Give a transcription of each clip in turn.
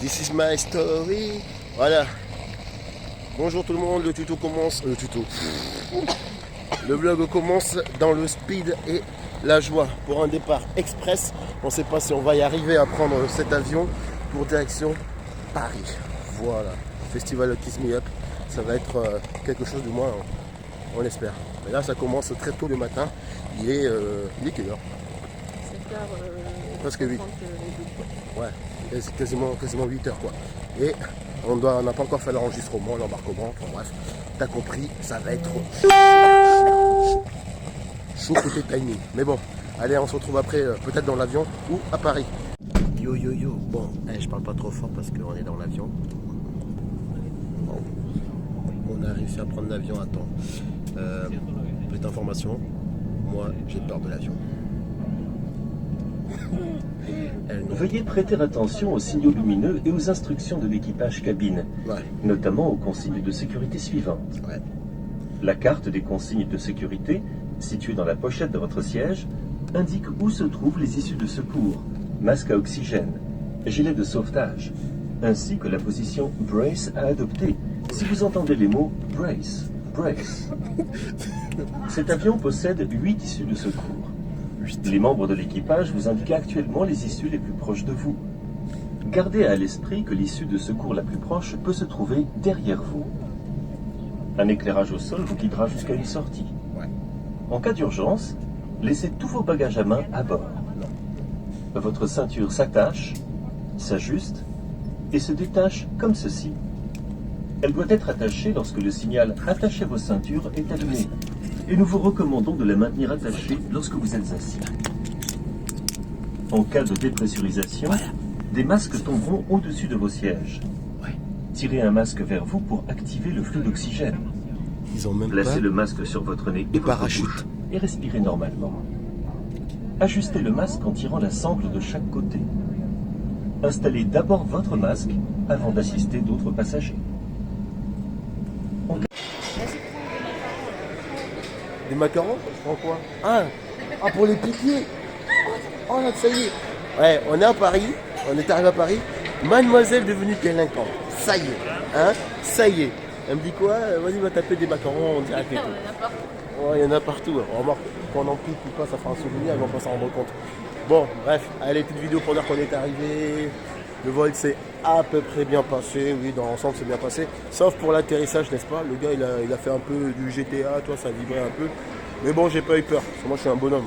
This is my story. Voilà. Bonjour tout le monde, le tuto commence. Le vlog commence dans le speed et la joie pour un départ express. On ne sait pas si on va y arriver à prendre cet avion pour direction Paris. Voilà. Festival Kiss Me Up. Ça va être quelque chose de moins, on l'espère. Mais là, ça commence très tôt le matin. Il est quelle heure? 7h. Presque 8. Ouais, c'est quasiment 8 heures quoi. Et on n'a pas encore fait l'enregistrement, l'embarquement, enfin, bref, t'as compris, ça va être chaud côté timing. Mais bon, allez, on se retrouve après, peut-être dans l'avion ou à Paris. Yo yo yo, bon, je parle pas trop fort parce qu'on est dans l'avion. Bon. On a réussi à prendre l'avion à temps. Petite information, moi j'ai peur de l'avion. Veuillez prêter attention aux signaux lumineux et aux instructions de l'équipage cabine, notamment aux consignes de sécurité suivantes. La carte des consignes de sécurité, située dans la pochette de votre siège, indique où se trouvent les issues de secours, masque à oxygène, gilet de sauvetage, ainsi que la position Brace à adopter si vous entendez les mots Brace, Brace. Cet avion possède 8 issues de secours. Les membres de l'équipage vous indiquent actuellement les issues les plus proches de vous. Gardez à l'esprit que l'issue de secours la plus proche peut se trouver derrière vous. Un éclairage au sol vous guidera jusqu'à une sortie. En cas d'urgence, laissez tous vos bagages à main à bord. Votre ceinture s'attache, s'ajuste et se détache comme ceci. Elle doit être attachée lorsque le signal « Attachez vos ceintures » est allumé. Et nous vous recommandons de la maintenir attachée lorsque vous êtes assis. En cas de dépressurisation, des masques tomberont au-dessus de vos sièges. Tirez un masque vers vous pour activer le flux d'oxygène. Placez le masque sur votre nez et votre bouche et respirez normalement. Ajustez le masque en tirant la sangle de chaque côté. Installez d'abord votre masque avant d'assister d'autres passagers. Des macarons? Je prends quoi? Ah, pour les piquer. Oh là, ça y est. Ouais, on est à Paris. On est arrivé à Paris. Mademoiselle devenue délinquante. Ça y est. Hein? Ça y est. Elle me dit quoi? Vas-y, va taper des macarons en direct et tout. Ouais, il y en a partout. Remarque, quand on en pique ou pas, ça fera un souvenir, ils vont pas s'en rendre compte. Bon, bref, allez, petite vidéo pour dire qu'on est arrivé. Le vol s'est à peu près bien passé, oui, dans l'ensemble c'est bien passé, sauf pour l'atterrissage, n'est-ce pas? Le gars il a fait un peu du GTA, toi ça vibrait un peu, mais bon, j'ai pas eu peur, parce que moi je suis un bonhomme.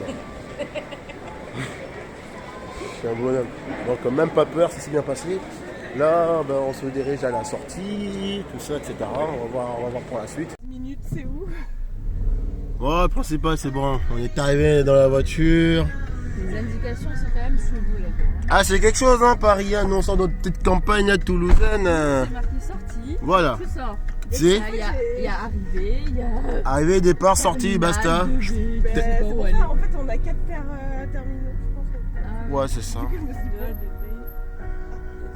Je suis un bonhomme, donc même pas peur, ça s'est bien passé. Là, ben, on se dirige à la sortie, tout ça, etc. On va voir pour la suite. 10 minutes, c'est où? Bon, le principal c'est bon, on est arrivé dans la voiture. Les indications sont quand même chelou là-dedans. Ah, c'est quelque chose, hein, Paris, hein, nous on sort notre petite campagne à toulousaine. C'est marqué sortie. Voilà. Tu sors. C'est Il y a arrivé, il y a. Arrivée, départ, sortie, basta. C'est pour ça, en fait, on a 4 terminaux, je pense. Ouais, c'est ça. Du coup, je me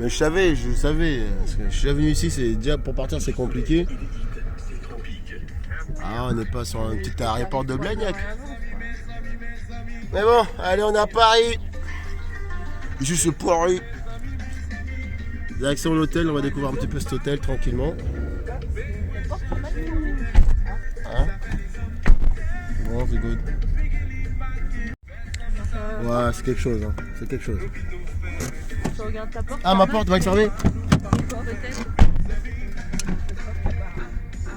suis dit, Mais je savais, parce que je suis venu ici, c'est déjà pour partir c'est compliqué. Ah, on n'est pas sur un petit aéroport de Blagnac. Mais bon, allez, on est à Paris. Juste Paris. Direction l'hôtel, on va découvrir un petit peu cet hôtel tranquillement. Hein? Bon, c'est good. Ouais, c'est quelque chose, hein. C'est quelque chose. Tu regardes ta porte. Ah, ma porte va être fermée. Peut-être.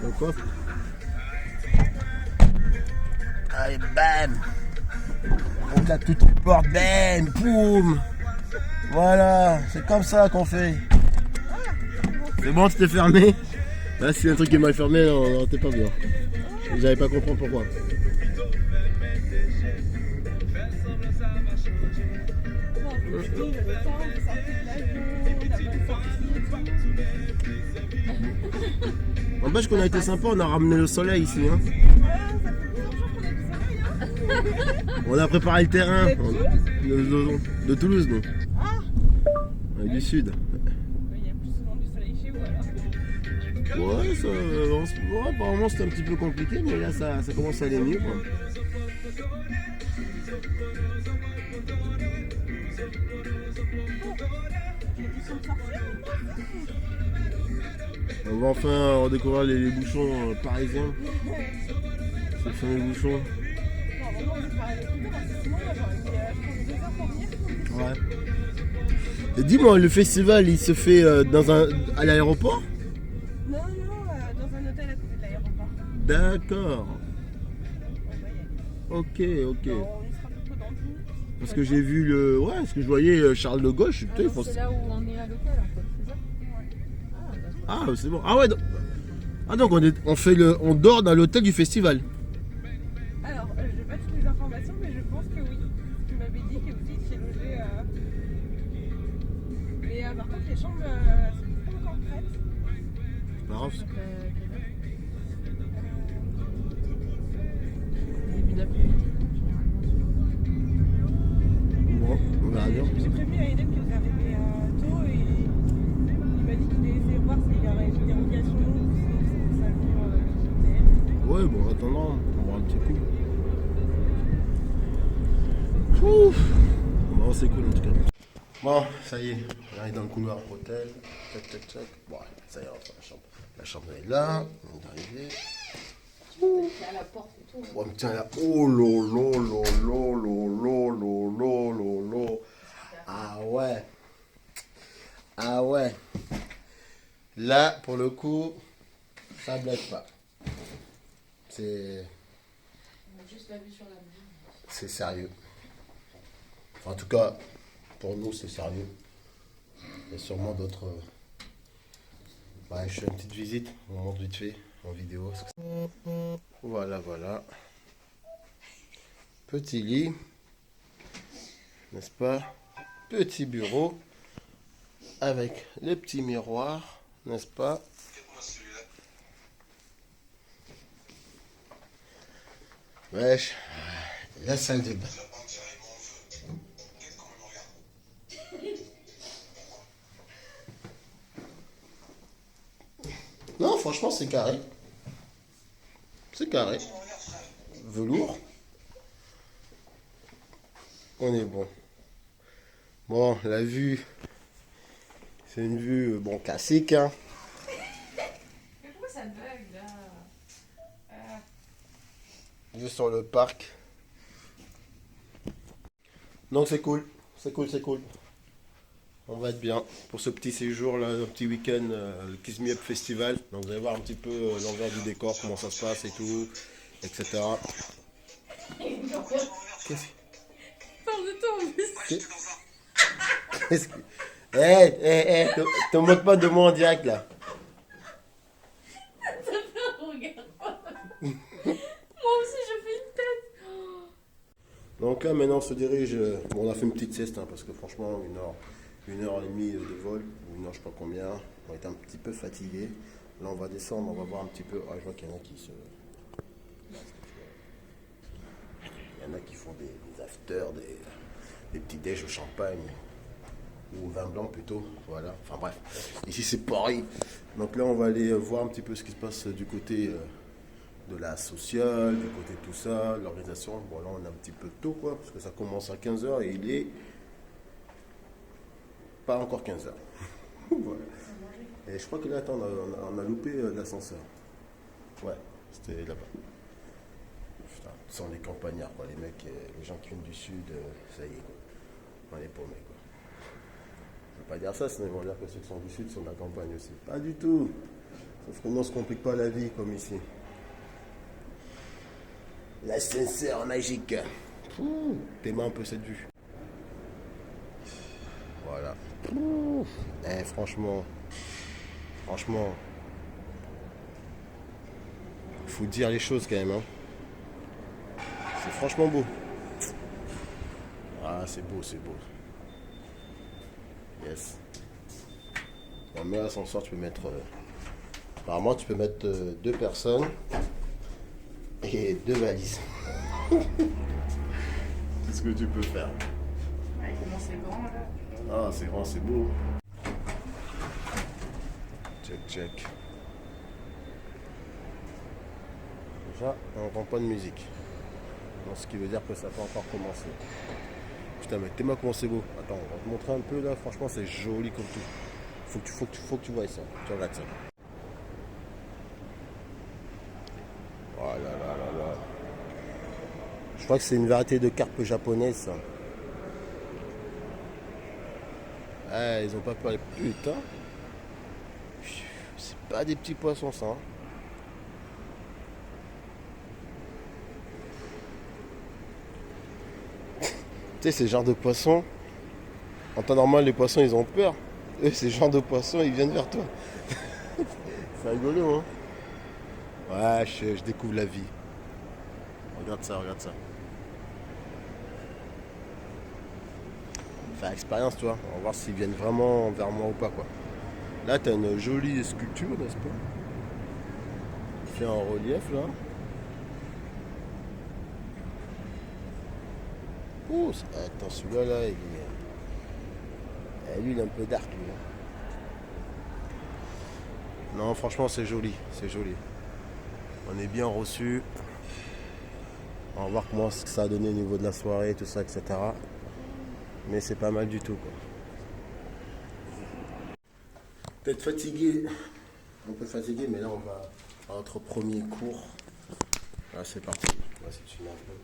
Donc quoi? Allez, bam! On claque toutes les portes, bam! Boum! Voilà, c'est comme ça qu'on fait. C'est bon, tu t'es fermé? Là, si un truc est mal fermé, non, t'es pas bien. J'avais pas compris pourquoi. N'empêche qu'on a été sympa, on a ramené le soleil ici. Hein. On a préparé le terrain de Toulouse, nous. Du sud. il y a plus souvent du soleil chez vous alors. Ouais, ça, apparemment c'était un petit peu compliqué, mais là ça commence à aller mieux. Quoi. Ils sont sortis. On va enfin redécouvrir les bouchons parisiens. Ces fameux bouchons. Non, vraiment, c'est pas avec nous, parce que sinon, moi, j'aurais mis, je prends 2 heures pour venir. Ouais. Et dis-moi, le festival, il se fait à l'aéroport? Non, dans un hôtel à côté de l'aéroport. D'accord. On va y aller. Ok. Non, on y sera plutôt dans 10 minutes. Parce que j'ai vu parce que je voyais Charles de Gaulle. Je putain, il faut... C'est là où on est à l'hôtel en fait, c'est ça? Ah, c'est bon. Ah ouais. Donc on dort dans l'hôtel du festival. Alors, je n'ai pas toutes les informations, mais je pense que oui. Tu m'avais dit que vous étiez logé. Mais par contre, les chambres, sont pas encore prêtes. C'est pas grave. Début d'après-midi, Bon, on verra bien. J'ai prévenu à Eden que vous arrivez tôt et il m'a dit qu'il allait essayer de voir s'il y aurait une dérogation ou sinon ça vient l'hôtel. Ouais, bon, en attendant, on va un petit coup. Ouf. Bon, c'est cool en tout cas. Bon, ça y est, on arrive dans le couloir hôtel. Tac. Bon, ça y est, on rentre dans la chambre. La chambre est là, on est arrivé. à la porte et tout. Oh, mais tiens là, oh lolo. Ah ouais. Là, pour le coup, ça blague pas. C'est Juste la vue sur la mer. c'est sérieux. Enfin, en tout cas, pour nous, c'est sérieux. Il y a sûrement d'autres. Je fais une petite visite, on montre vite fait en vidéo. Voilà. Petit lit, n'est-ce pas? Petit bureau avec les petits miroirs, n'est-ce pas? Wesh, la salle de bain. Non, franchement, c'est carré. C'est carré. Velours. On est bon. Bon, la vue, c'est une vue, classique, hein. Mais pourquoi ça bug là? Vue sur le parc. Donc c'est cool. On va être bien pour ce petit séjour là, un petit week-end, le Kiss Me Up Festival. Donc vous allez voir un petit peu l'envers du décor, comment ça se passe et tout, etc. Qu'est-ce Parle de toi en plus. que... te moque pas de moi en direct là. Regarde pas. Moi aussi je fais une tête. Donc là maintenant on se dirige, on a fait une petite sieste parce que franchement 1h30 de vol, ou 1 heure je sais pas combien, on est un petit peu fatigué. Là on va descendre, on va voir un petit peu, je vois qu'il y en a qui se... Il y en a qui font des afters, des petits déj au champagne, ou au vin blanc plutôt, voilà, enfin bref. Ici c'est Paris, donc là on va aller voir un petit peu ce qui se passe du côté de la sociale, du côté de tout ça, l'organisation. Bon là on a un petit peu tôt quoi, parce que ça commence à 15h et il est pas encore 15h. Voilà. Et je crois que là, attends, on a loupé l'ascenseur. Ouais, c'était là-bas. Putain, ce sont les campagnards, quoi, les mecs, les gens qui viennent du sud, ça y est, quoi. On est paumés, quoi. Je ne veux pas dire ça, sinon ils vont dire que ceux qui sont du sud sont de la campagne aussi. Pas du tout. Sauf que nous, on ne se complique pas la vie, comme ici. L'ascenseur magique. T'aimes un peu cette vue. Voilà. Franchement, faut dire les choses quand même, hein. C'est franchement beau. Ah, c'est beau. Yes. Bon, mais l'ascenseur, tu peux mettre... apparemment, tu peux mettre 2 personnes et 2 valises. Qu'est-ce que tu peux faire? Ouais, comment c'est grand là? Ah, c'est grand, c'est beau. Check. Déjà, on n'entend pas de musique. Donc, ce qui veut dire que ça peut encore commencer. putain, mais t'es moi comment c'est beau. Attends, on va te montrer un peu là. Franchement, c'est joli comme tout. Faut que tu vois ça. Tu regardes ça. Oh là là là là. Je crois que c'est une variété de carpe japonaise, ça. Ah, ils ont pas peur. Putain. C'est pas des petits poissons, ça. Hein. Tu sais, c'est le genre de poisson. En temps normal, les poissons, ils ont peur. Eux, c'est le genre de poisson, ils viennent vers toi. C'est rigolo, hein. Ouais, je découvre la vie. Regarde ça, regarde ça. Faire expérience, tu vois. On va voir s'ils viennent vraiment vers moi ou pas, quoi. Là, t'as une jolie sculpture, n'est-ce pas? Fait en relief, là. Oh, attends, celui-là, là, lui, il est un peu dark, lui. Non, franchement, c'est joli, c'est joli. On est bien reçu. On va voir comment ça a donné au niveau de la soirée, tout ça, etc. Mais c'est pas mal du tout, quoi. Peut-être fatigué, un peu fatigué, mais là, on va à notre premier cours. Là, c'est parti. Là, si tu mets un peu.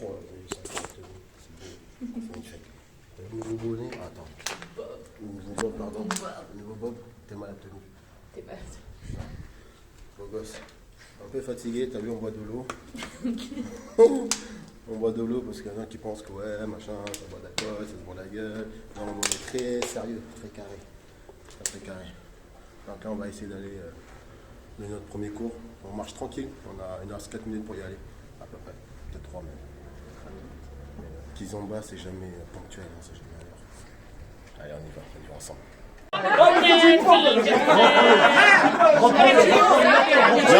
Oh, ça c'est beau. C'est magnifique. Le nouveau bonnet. Attends. Nouveau Bob, pardon. Nouveau Bob, t'es mal à tenue. T'es mal à tenue. Beau gosse. Un peu fatigué, t'as vu, on boit de l'eau. On boit de l'eau parce qu'il y en a qui pensent que ouais, machin, ça boit d'alcool, ça se boit la gueule. Non, on est très sérieux, très carré. Très carré. Donc là, on va essayer d'aller donner notre premier cours. On marche tranquille, on a 1h04 minutes pour y aller, à peu près. Peut-être 3 même. Kizomba, c'est jamais ponctuel, hein, c'est jamais à l'heure. Allez, on y va ensemble. Là,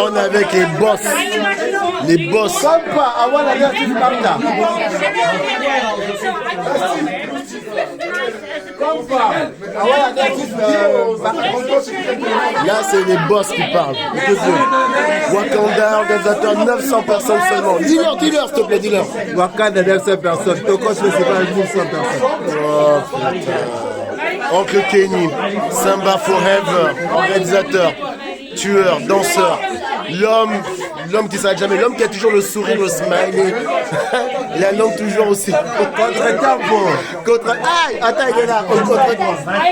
on est avec les boss. Les boss. Sympa, avant la guerre du Marta. Là, c'est les boss qui parlent. Wakanda, organisateur, 900 personnes seulement. Dis-leur, s'il te plaît, dis-leur. Wakanda, 900 personnes. Tokos Festival, 1100 personnes. Oh, putain. Oncle Kenny, Samba Forever, organisateur, tueur, danseur, l'homme qui s'arrête jamais, l'homme qui a toujours le sourire, le smiley. Il a l'homme toujours aussi. Contre-tempo. Aïe, attends, il est là.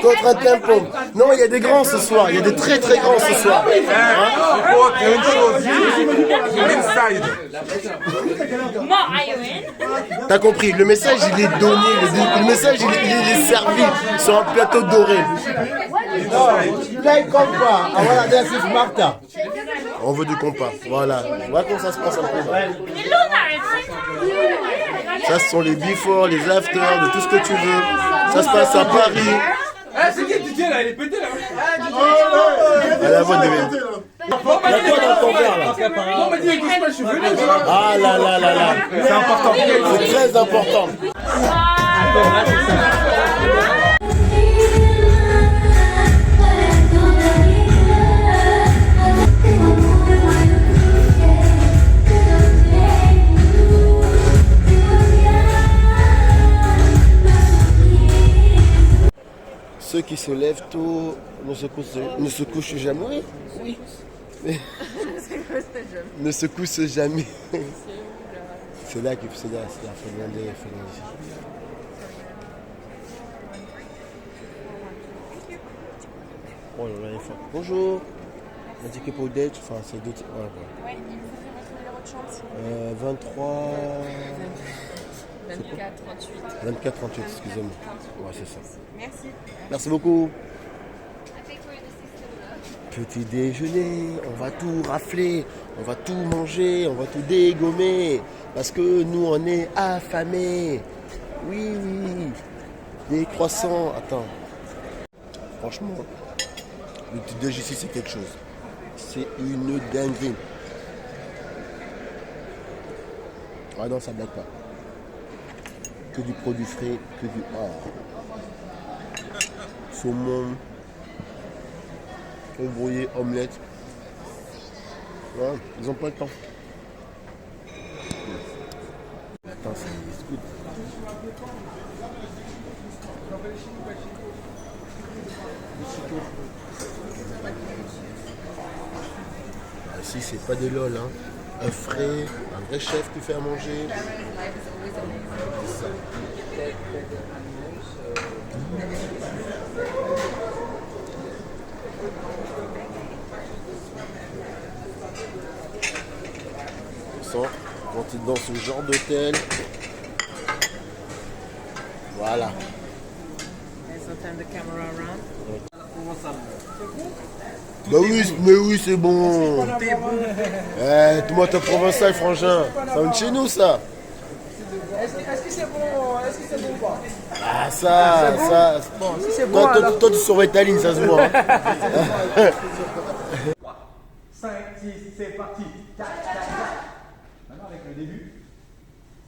Contre-tempo. Non, il y a des grands ce soir. Il y a des très très grands ce soir. Il y a une chose. Inside. T'as compris, le message il est donné, le message il est servi sur un plateau doré. On veut du compas, voilà. Voilà comment ça se passe un peu. Ça ce sont les before, les after, de tout ce que tu veux. Ça se passe à Paris. Ah, c'est qui Didier là? Il est pété là. À la voix de David. Il y a quoi dans ton verre là? Non, mais dis, écoute, je suis venu. Ah là là là là. C'est important. C'est très important. Ceux qui se lèvent tôt ne se couchent jamais. Oui. Ne se couchent jamais. C'est là qu'il faut demander. Oh là là, il faut. Bonjour. On a dit que pour date, enfin c'est deux. Ouais, Ouais, il faut faire votre numéro de chance. 23. 24, 38. 24, 38, excusez-moi. Ouais, c'est ça. Merci. Merci beaucoup. Petit déjeuner, on va tout rafler, on va tout manger, on va tout dégommer. Parce que nous, on est affamés. Oui. Des croissants. Attends. Franchement, le petit déj ici, c'est quelque chose. C'est une dinguerie. Ah non, ça blague pas. Que du produit frais, que du saumon, œufs brouillés, omelette. Ouais, ils ont pas le temps. Attends, c'est good. Ah, si, c'est pas des lol, hein. Un frais, un vrai chef qui fait à manger. Quand tu es dans ce genre d'hôtel, voilà. Bah oui, mais oui, c'est bon. Eh, toi, t'es provençal, frangin. Ça vient de chez nous, ça. Est-ce que c'est bon? Est-ce que c'est bon ou pas? Ah, ça. Bon, si c'est bon, toi, tu surveilles ta ligne, ça se voit. Hein. 5, 6, c'est parti. Maintenant, avec le début,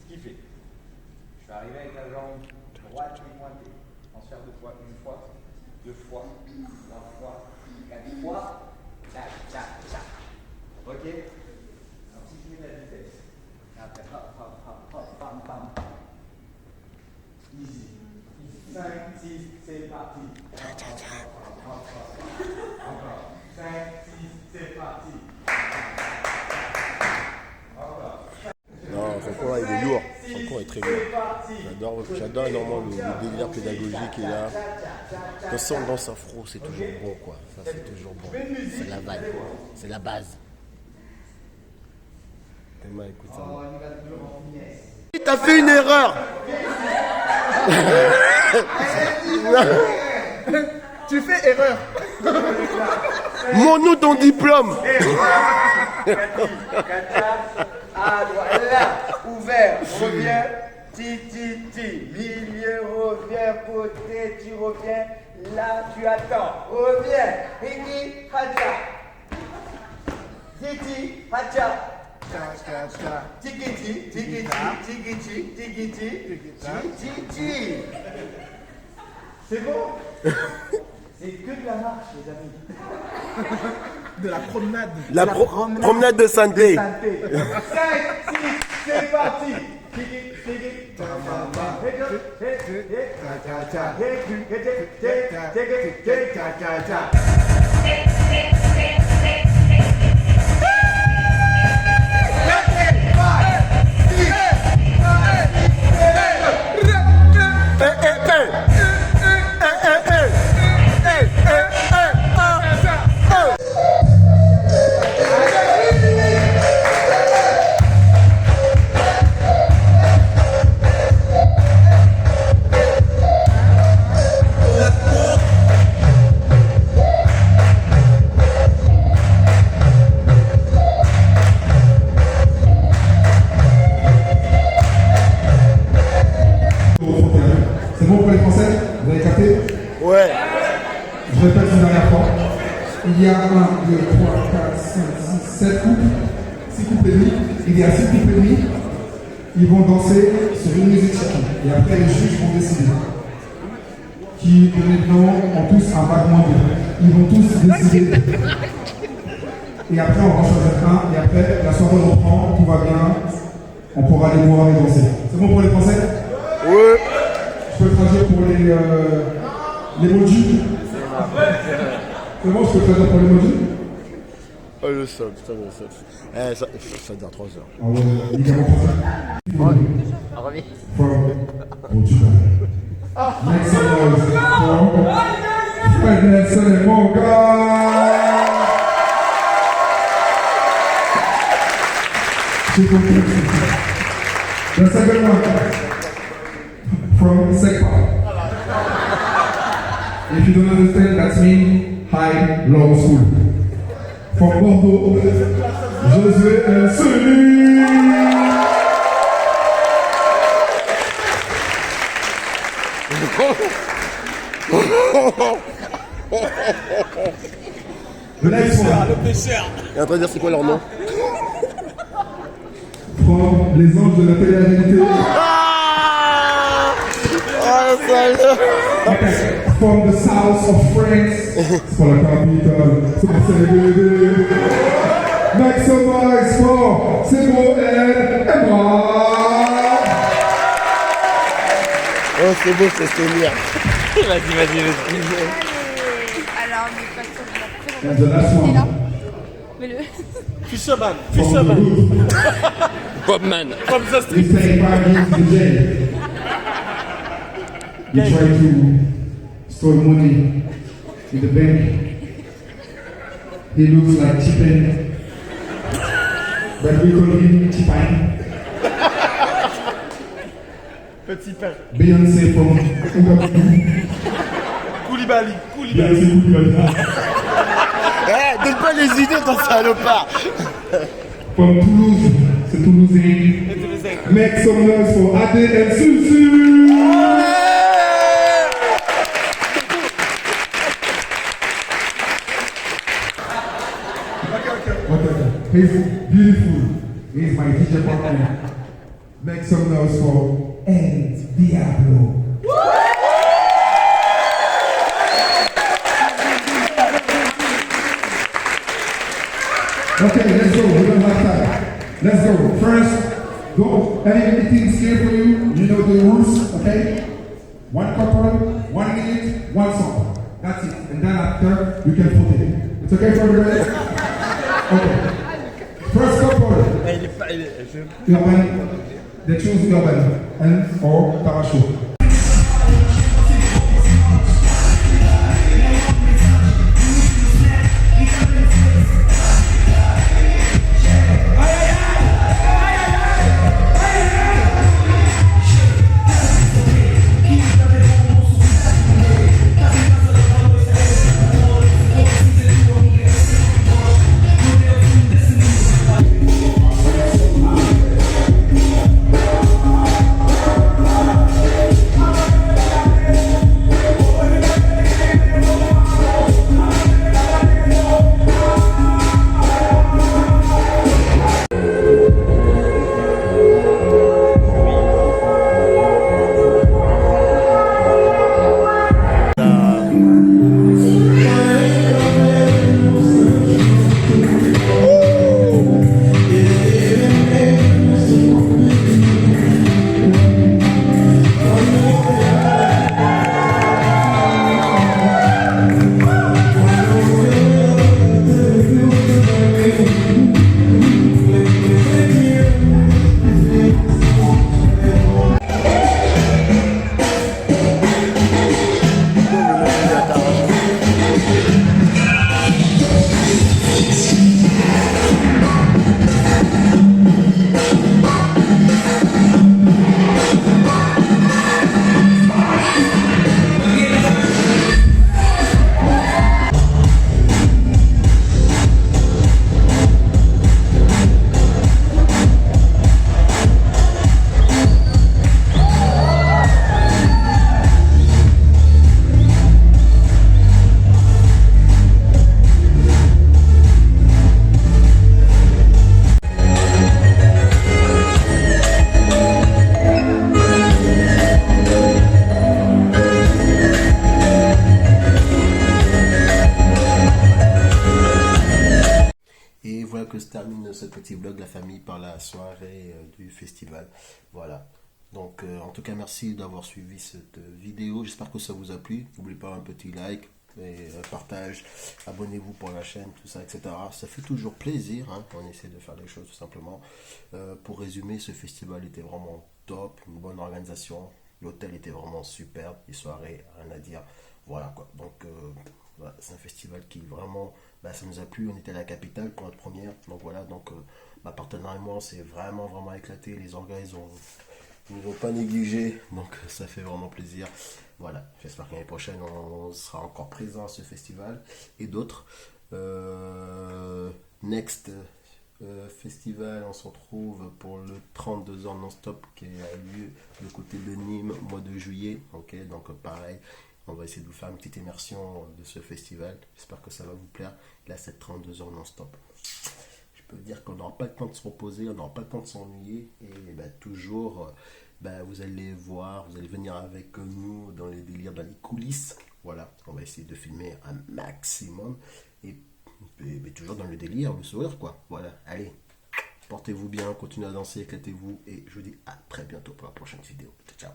ce qu'il fait. Je suis arrivé avec la jambe droite et pointée. Transfert de poids une fois, 2 fois, 3 fois, 4 fois. Tac, tac, tac. Ok? Un petit peu de la vitesse. Et après, hop, hop, hop, hop, pam, pam, pam. Easy. 5, 6, c'est parti. Encore. 5, 6, c'est parti. Non, Franco, là, il est lourd. Franco est très lourd. J'adore énormément le délire pédagogique qu'il a. De toute façon, dans sa fro, c'est toujours bon, quoi. Ça, c'est toujours bon. C'est la vibe, quoi. C'est la base. Tellement, écoute ça. T'as fait une erreur. Tu fais erreur. Montre-nous ton diplôme. À droite, là, ouvert, reviens, ti, milieu, reviens, côté, tu reviens, là, tu attends, reviens, Hiki, Hacha, Titi, Hacha, Tikiti, Tikiti. C'est bon? C'est que de la marche, les amis. De la promenade. La promenade de santé. 5, 6, c'est parti. C'est bon pour les Français? Vous avez capté? Ouais. Je répète une dernière fois. Il y a 1, 2, 3, 4, 5, 6, 7 couples. 6 couples et demi. Il y a 6 couples et demi. Ils vont danser sur une musique chacun. Et après, les juges vont décider. Qui, maintenant, ont tous un vaguement de. Ils vont tous décider. Et après, on va choisir un. Et après, la soirée reprend. Tout va bien. On pourra aller voir et danser. C'est bon pour les Français? Ouais. Je peux traduire pour les emojis. C'est bon, je peux traduire pour les emojis. Oh, le somme, putain, le somme. Eh, ça dure 3 heures. Ah ouais, médicament français. Reviens. Bon, tu vas. Next one, Fred Nelson et mon gars. J'ai compris. The second one. From Sekpa. If you don't understand, that's mean high law school. From Bordeaux, Josué Inselu. The next one. Il est en train de dire c'est quoi leur nom? From les anges de la télé-réalité. Okay, from the south of France, it's for la capitale, Make some noise for Sebo and Emma. Oh, c'est beau, c'est Seigneur. Vas-y. Alors, mais pas And the last Il est là. one. Mais le. Fisherman. From the hood. Bobman. From the They street. say 5 years in jail. He tried to steal money in the bank. He looks like T-Pain, but we call him T-Pain. Petit pain. Beyoncé from Ouagadougou. Koulibaly. Beyoncé Koulibaly. Eh, donne pas les idées, ton salopard. From Toulouse, c'est Toulousain. Make some noise for Ade and Susu. Okay. He's beautiful. He's my DJ partner. Make some noise for El Diablo. Okay, let's go. We don't have time. Let's go. First, go. Anything scared for you? You know the rules, okay? One couple, 1 minute, one song. That's it. And then after, you can put it. It's okay for everybody? Okay. First couple. Urban. They choose Urban and or Parachute. Que se termine ce petit vlog de la famille par la soirée du festival. Voilà. Donc en tout cas merci d'avoir suivi cette vidéo. J'espère que ça vous a plu. N'oubliez pas un petit like et partage. Abonnez-vous pour la chaîne, tout ça, etc. Ça fait toujours plaisir. Hein. On essaie de faire les choses tout simplement. Pour résumer, ce festival était vraiment top. Une bonne organisation. L'hôtel était vraiment superbe. Les soirées, rien à dire. Voilà quoi. Donc voilà, c'est un festival qui vraiment, ça nous a plu. On était à la capitale pour notre première. Donc voilà, donc ma partenaire et moi, on s'est vraiment éclaté. Les organisateurs ils nous ont pas négligé. Donc ça fait vraiment plaisir. Voilà, j'espère que l'année prochaine, on sera encore présent à ce festival et d'autres. Next festival, on se retrouve pour le 32 ans non-stop qui a lieu de côté de Nîmes au mois de juillet. Ok, donc pareil. On va essayer de vous faire une petite immersion de ce festival. J'espère que ça va vous plaire. Là, c'est 32 heures non-stop. Je peux dire qu'on n'aura pas le temps de se reposer, on n'aura pas le temps de s'ennuyer. Et toujours, vous allez voir, vous allez venir avec nous dans les délires, dans les coulisses. Voilà, on va essayer de filmer un maximum. Et toujours dans le délire, le sourire, quoi. Voilà, allez, portez-vous bien, continuez à danser, éclatez-vous. Et je vous dis à très bientôt pour la prochaine vidéo. Ciao.